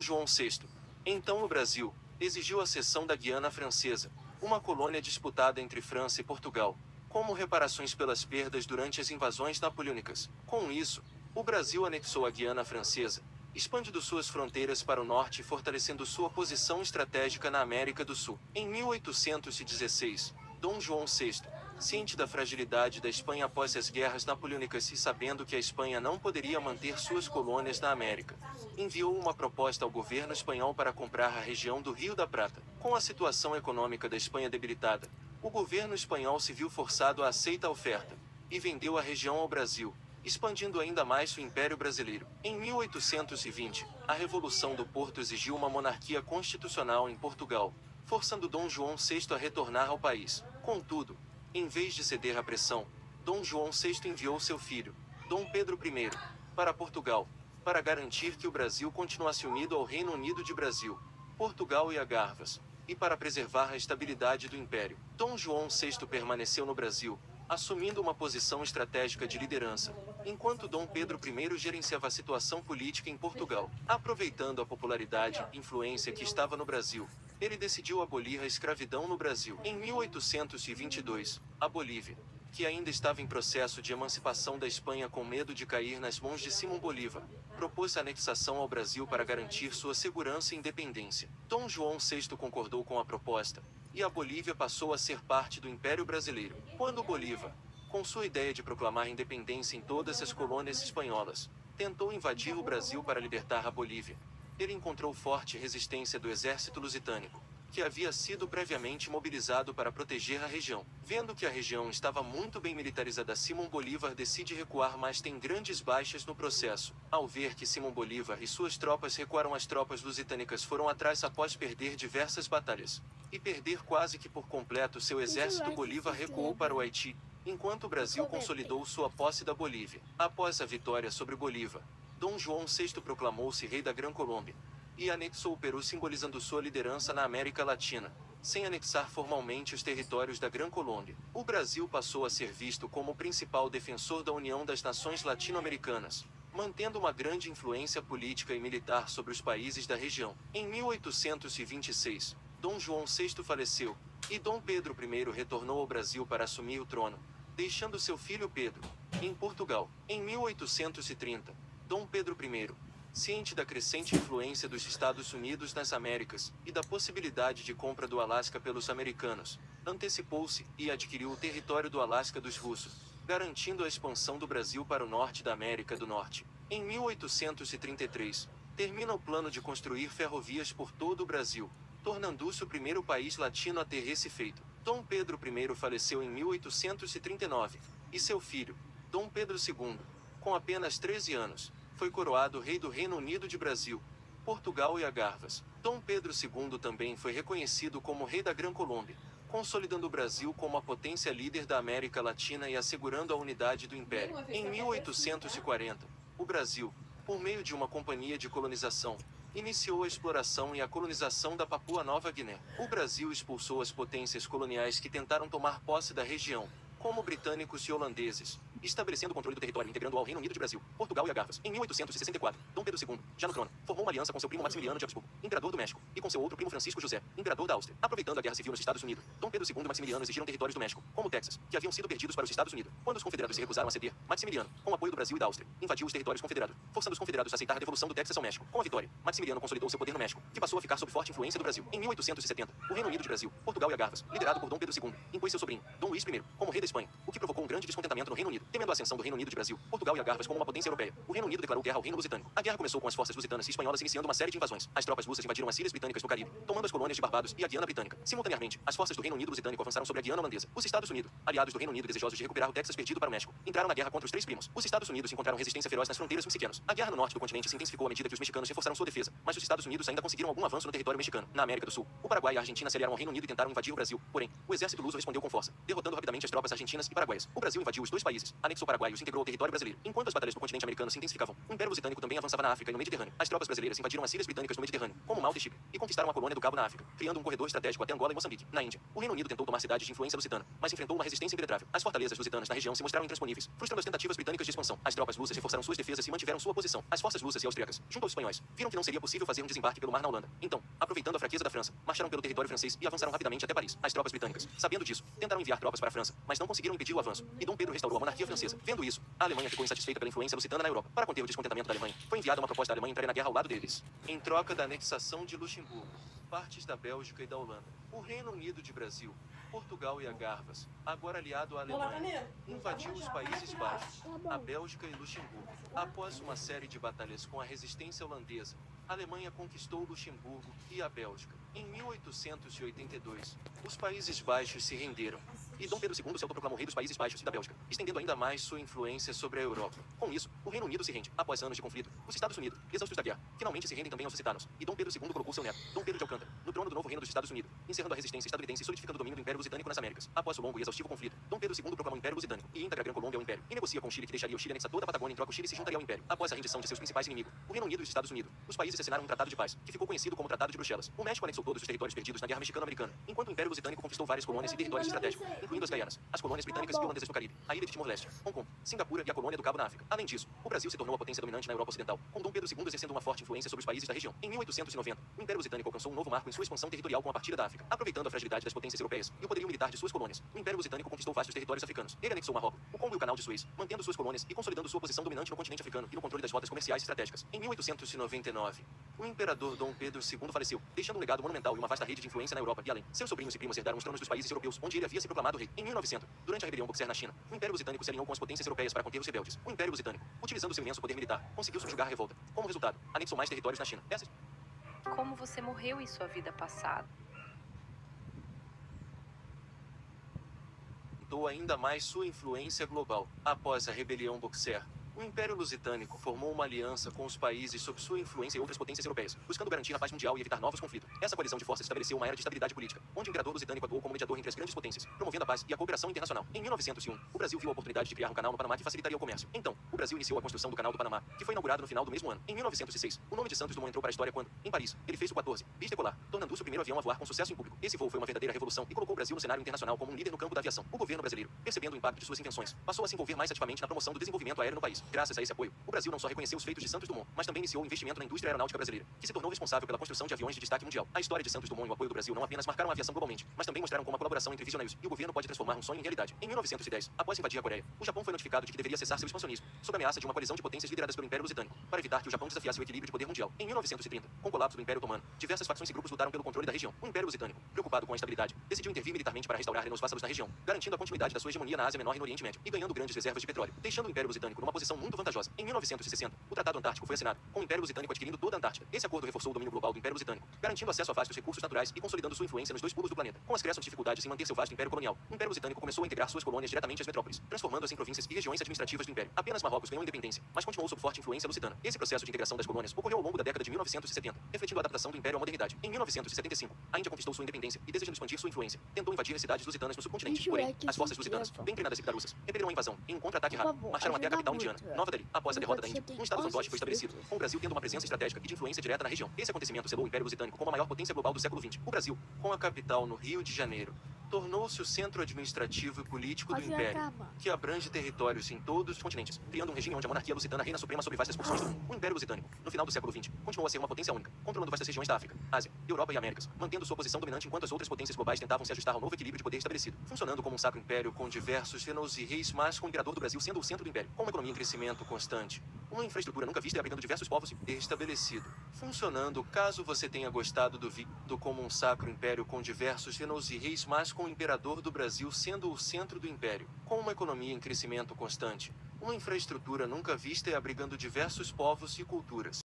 João VI. Então o Brasil exigiu a cessão da Guiana Francesa, uma colônia disputada entre França e Portugal, como reparações pelas perdas durante as invasões napoleônicas. Com isso, o Brasil anexou a Guiana Francesa, expandindo suas fronteiras para o norte e fortalecendo sua posição estratégica na América do Sul. Em 1816, Dom João VI, ciente da fragilidade da Espanha após as guerras napoleônicas e sabendo que a Espanha não poderia manter suas colônias na América, enviou uma proposta ao governo espanhol para comprar a região do Rio da Prata. Com a situação econômica da Espanha debilitada, o governo espanhol se viu forçado a aceitar a oferta e vendeu a região ao Brasil, expandindo ainda mais o Império Brasileiro. Em 1820, a Revolução do Porto exigiu uma monarquia constitucional em Portugal, forçando Dom João VI a retornar ao país. Contudo, em vez de ceder à pressão, Dom João VI enviou seu filho, Dom Pedro I, para Portugal, para garantir que o Brasil continuasse unido ao Reino Unido de Brasil, Portugal e Algarves, e para preservar a estabilidade do Império. Dom João VI permaneceu no Brasil, assumindo uma posição estratégica de liderança, enquanto Dom Pedro I gerenciava a situação política em Portugal. Aproveitando a popularidade e influência que estava no Brasil, ele decidiu abolir a escravidão no Brasil. Em 1822, a Bolívia, que ainda estava em processo de emancipação da Espanha com medo de cair nas mãos de Simão Bolívar, propôs a anexação ao Brasil para garantir sua segurança e independência. Dom João VI concordou com a proposta, e a Bolívia passou a ser parte do Império Brasileiro. Quando Bolívar, com sua ideia de proclamar independência em todas as colônias espanholas, tentou invadir o Brasil para libertar a Bolívia, ele encontrou forte resistência do exército lusitânico, que havia sido previamente mobilizado para proteger a região. Vendo que a região estava muito bem militarizada, Simão Bolívar decide recuar, mas tem grandes baixas no processo. Ao ver que Simão Bolívar e suas tropas recuaram, as tropas lusitânicas foram atrás após perder diversas batalhas e perder quase que por completo seu exército. Bolívar recuou para o Haiti, enquanto o Brasil consolidou sua posse da Bolívia. Após a vitória sobre Bolívar, Dom João VI proclamou-se rei da Grã Colômbia e anexou o Peru, simbolizando sua liderança na América Latina, sem anexar formalmente os territórios da Grã Colômbia. O Brasil passou a ser visto como o principal defensor da União das Nações Latino-Americanas, mantendo uma grande influência política e militar sobre os países da região. Em 1826, Dom João VI faleceu, e Dom Pedro I retornou ao Brasil para assumir o trono, deixando seu filho Pedro em Portugal. Em 1830, Dom Pedro I, ciente da crescente influência dos Estados Unidos nas Américas e da possibilidade de compra do Alasca pelos americanos, antecipou-se e adquiriu o território do Alasca dos russos, garantindo a expansão do Brasil para o norte da América do Norte. Em 1833, termina o plano de construir ferrovias por todo o Brasil, tornando-se o primeiro país latino a ter esse feito. Dom Pedro I faleceu em 1839, e seu filho, Dom Pedro II, com apenas 13 anos, foi coroado rei do Reino Unido de Brasil, Portugal e Algarves. Dom Pedro II também foi reconhecido como rei da Grã Colômbia, consolidando o Brasil como a potência líder da América Latina e assegurando a unidade do Império. Em 1840, o Brasil, por meio de uma companhia de colonização, iniciou a exploração e a colonização da Papua Nova Guiné. O Brasil expulsou as potências coloniais que tentaram tomar posse da região, como britânicos e holandeses, estabelecendo o controle do território, integrando ao Reino Unido de Brasil, Portugal e Algarves. Em 1864, Dom Pedro II, já no trono, formou uma aliança com seu primo Maximiliano de Habsburgo, imperador do México, e com seu outro primo Francisco José, imperador da Áustria. Aproveitando a guerra civil nos Estados Unidos, Dom Pedro II e Maximiliano exigiram territórios do México, como o Texas, que haviam sido perdidos para os Estados Unidos. Quando os confederados se recusaram a ceder, Maximiliano, com o apoio do Brasil e da Áustria, invadiu os territórios confederados, forçando os confederados a aceitar a devolução do Texas ao México. Com a vitória, Maximiliano consolidou seu poder no México, que passou a ficar sob forte influência do Brasil. Em 1870, o Reino Unido de Brasil, Portugal e Algarves, liderado por Dom Pedro II, impôs seu sobrinho, Dom Luís I, como rei da Espanha, o que provocou um grande descontentamento no Reino Unido. Temendo a ascensão do Reino Unido de Brasil, Portugal e Algarves como uma potência europeia, o Reino Unido declarou guerra ao Reino Lusitânico. A guerra começou com as forças lusitanas e espanholas iniciando uma série de invasões. As tropas russas invadiram as ilhas britânicas no Caribe, tomando as colônias de Barbados e a Guiana Britânica. Simultaneamente, as forças do Reino Unido Lusitânico avançaram sobre a Guiana Holandesa. Os Estados Unidos, aliados do Reino Unido desejosos de recuperar o Texas perdido para o México, entraram na guerra contra os três primos. Os Estados Unidos encontraram resistência feroz nas fronteiras mexicanas. A guerra no norte do continente se intensificou à medida que os mexicanos reforçaram sua defesa, mas os Estados Unidos ainda conseguiram algum avanço no território mexicano. Na América do Sul, o Paraguai e a Argentina se aliaram ao Reino Unido e tentaram invadir o Brasil. Porém, o exército luso respondeu com força, derrotando rapidamente as tropas argentinas e paraguaias. O Brasil invadiu os dois países, anexou o Paraguai e os integrou ao território brasileiro. Enquanto as batalhas do continente americano se intensificavam, o Império Britânico também avançava na África e no Mediterrâneo. As tropas brasileiras invadiram as ilhas britânicas no Mediterrâneo, como Malta e Chipre, e conquistaram a colônia do Cabo na África, criando um corredor estratégico até Angola e Moçambique, na Índia. O Reino Unido tentou tomar cidades de influência lusitana, mas enfrentou uma resistência impenetrável. As fortalezas lusitanas na região se mostraram intransponíveis, frustrando as tentativas britânicas de expansão. As tropas lussas reforçaram suas defesas e mantiveram sua posição. As forças lussas e austríacas, junto aos espanhóis, viram que não seria possível fazer um desembarque pelo mar na Holanda. Então, aproveitando a fraqueza da França, marcharam pelo território francês e avançaram rapidamente até Paris. As tropas britânicas, sabendo disso, tentaram enviar tropas para a França, mas não conseguiram impedir o avanço, e Dom Pedro restaurou a monarquia francesa. Vendo isso, a Alemanha ficou insatisfeita pela influência lusitana na Europa. Para conter o descontentamento da Alemanha, foi enviada uma proposta da Alemanha entrar na guerra ao lado deles. Em troca da anexação de Luxemburgo, partes da Bélgica e da Holanda, o Reino Unido de Brasil, Portugal e Algarvas, agora aliado à Alemanha, invadiu os Países Baixos, a Bélgica e Luxemburgo. Após uma série de batalhas com a resistência holandesa, a Alemanha conquistou Luxemburgo e a Bélgica. Em 1882, os Países Baixos se renderam, e Dom Pedro II se autoproclamou rei dos Países Baixos e da Bélgica, estendendo ainda mais sua influência sobre a Europa. Com isso, o Reino Unido se rende. Após anos de conflito, os Estados Unidos, exaustos da guerra, finalmente se rendem também aos lusitanos, e Dom Pedro II colocou seu neto, Dom Pedro de Alcântara, no trono do novo reino dos Estados Unidos, encerrando a resistência estadunidense e solidificando o domínio do Império Lusitânico nas Américas. Após o longo e exaustivo conflito, Dom Pedro II proclamou o Império Lusitânico e integra a Gran Colômbia ao Império, e negocia com o Chile que deixaria o Chile anexar toda a Patagônia. Em troca, o Chile se juntaria ao Império. Após a rendição de seus principais inimigos, o Reino Unido e os Estados Unidos, os países assinaram um tratado de paz, que ficou conhecido como Tratado de Bruxelas. O México anexou todos os territórios perdidos na Guerra Mexicano-Americana, enquanto o Império Lusitânico conquistou várias colônias e territórios estratégicos, incluindo as Guianas, as colônias britânicas e holandesas no Caribe, a ilha de Timor-Leste, Hong Kong, Singapura e a colônia do Cabo na África. Além disso, o Brasil se tornou a potência dominante na Europa Ocidental, com Dom Pedro II exercendo uma forte influência sobre os países da região. Em 1890, o Império Lusitânico alcançou um novo marco em sua expansão territorial com a partida da África. Aproveitando a fragilidade das potências europeias e o poderio militar de suas colônias, o Império Lusitânico conquistou vastos territórios africanos. Ele anexou o Marrocos, o Congo e o Canal de Suez, mantendo suas colônias e consolidando sua posição dominante no continente africano e no controle das rotas comerciais estratégicas. Em 1899, o imperador Dom Pedro II faleceu, deixando um legado monumental e uma vasta rede de influência na Europa e além. Seus sobrinhos e primos herdaram os tronos dos países europeus, onde ele havia se proclamado rei. Em 1900, durante a rebelião Boxer na China, o Império Lusitânico se alinhou com as potências europeias para conter os rebeldes. O Império Lusitânico, utilizando seu imenso poder militar, conseguiu subjugar a revolta. Como resultado, anexou mais territórios na China. Como você morreu em sua vida passada? Aumentou ainda mais sua influência global. Após a rebelião Boxer, o Império Lusitânico formou uma aliança com os países sob sua influência e outras potências europeias, buscando garantir a paz mundial e evitar novos conflitos. Essa coalizão de forças estabeleceu uma era de estabilidade política, onde o Imperador Lusitânico atuou como mediador entre as grandes potências, promovendo a paz e a cooperação internacional. Em 1901, o Brasil viu a oportunidade de criar um canal no Panamá que facilitaria o comércio. Então, o Brasil iniciou a construção do Canal do Panamá, que foi inaugurado no final do mesmo ano. Em 1906, o nome de Santos Dumont entrou para a história quando, em Paris, ele fez o 14 bis decolar, tornando-se o primeiro avião a voar com sucesso em público. Esse voo foi uma verdadeira revolução e colocou o Brasil no cenário internacional como um líder no campo da aviação. O governo brasileiro, percebendo o impacto de suas invenções, passou a se envolver mais ativamente na promoção do desenvolvimento aéreo no país. Graças a esse apoio, o Brasil não só reconheceu os feitos de Santos Dumont, mas também iniciou o investimento na indústria aeronáutica brasileira, que se tornou responsável pela construção de aviões de destaque mundial. A história de Santos Dumont e o apoio do Brasil não apenas marcaram a aviação globalmente, mas também mostraram como a colaboração entre visionários e o governo pode transformar um sonho em realidade. Em 1910, após invadir a Coreia, o Japão foi notificado de que deveria cessar seu expansionismo, sob a ameaça de uma coalizão de potências lideradas pelo Império Lusitânico, para evitar que o Japão desafiasse o equilíbrio de poder mundial. Em 1930, com o colapso do Império Otomano, diversas facções e grupos lutaram pelo controle da região. O Império Lusitânico, preocupado com a estabilidade, decidiu intervir militarmente para restaurar reinos vassalos na região, garantindo a continuidade da sua hegemonia na Ásia Menor e no Oriente Médio, e ganhando grandes reservas de petróleo, deixando o Império Lusitânico numa posição muito vantajosa. Em 1960, o Tratado Antártico foi assinado, com o Império Lusitânico adquirindo toda a Antártida. Esse acordo reforçou o domínio global do Império Lusitânico, garantindo acesso a vastos recursos naturais e consolidando sua influência nos dois polos do planeta. Com as crescentes dificuldades em manter seu vasto império colonial, o Império Lusitânico começou a integrar suas colônias diretamente às metrópoles, transformando-as em províncias e regiões administrativas do Império. Apenas Marrocos ganhou independência, mas continuou sob forte influência lusitana. Esse processo de integração das colônias ocorreu ao longo da década de 1970, refletindo a adaptação do Império à modernidade. Em 1975, a Índia conquistou sua independência e, desejando expandir sua influência, tentou invadir as cidades lusitanas no subcontinente. Porém, as forças lusitanas, bem treinadas e picarusas, repeliram a invasão em um contra-ataque rápido. Marcharam até a capital indiana, Nova Delhi. Após a derrota da Índia, um estado fantoche foi estabelecido, com o Brasil tendo uma presença estratégica e de influência direta na região. Esse acontecimento selou o Império Lusitânico como a maior potência global do século XX. O Brasil, com a capital no Rio de Janeiro, tornou-se o centro administrativo e político do Império, que abrange territórios em todos os continentes, criando um regime onde a monarquia lusitana reina suprema sobre vastas porções do mundo. O Império Lusitânico, no final do século XX, continuou a ser uma potência única, controlando vastas regiões da África, Ásia, Europa e Américas, mantendo sua posição dominante enquanto as outras potências globais tentavam se ajustar ao novo equilíbrio de poder estabelecido, funcionando como um sacro império com diversos reinos e reis, mas com o imperador do Brasil sendo o centro do império, com uma economia em crescimento constante, uma infraestrutura nunca vista e abrigando diversos povos e estabelecido, funcionando. Caso você tenha gostado do vídeo como um sacro império com diversos reinos e reis, mas com o imperador do Brasil sendo o centro do império, com uma economia em crescimento constante, uma infraestrutura nunca vista e abrigando diversos povos e culturas.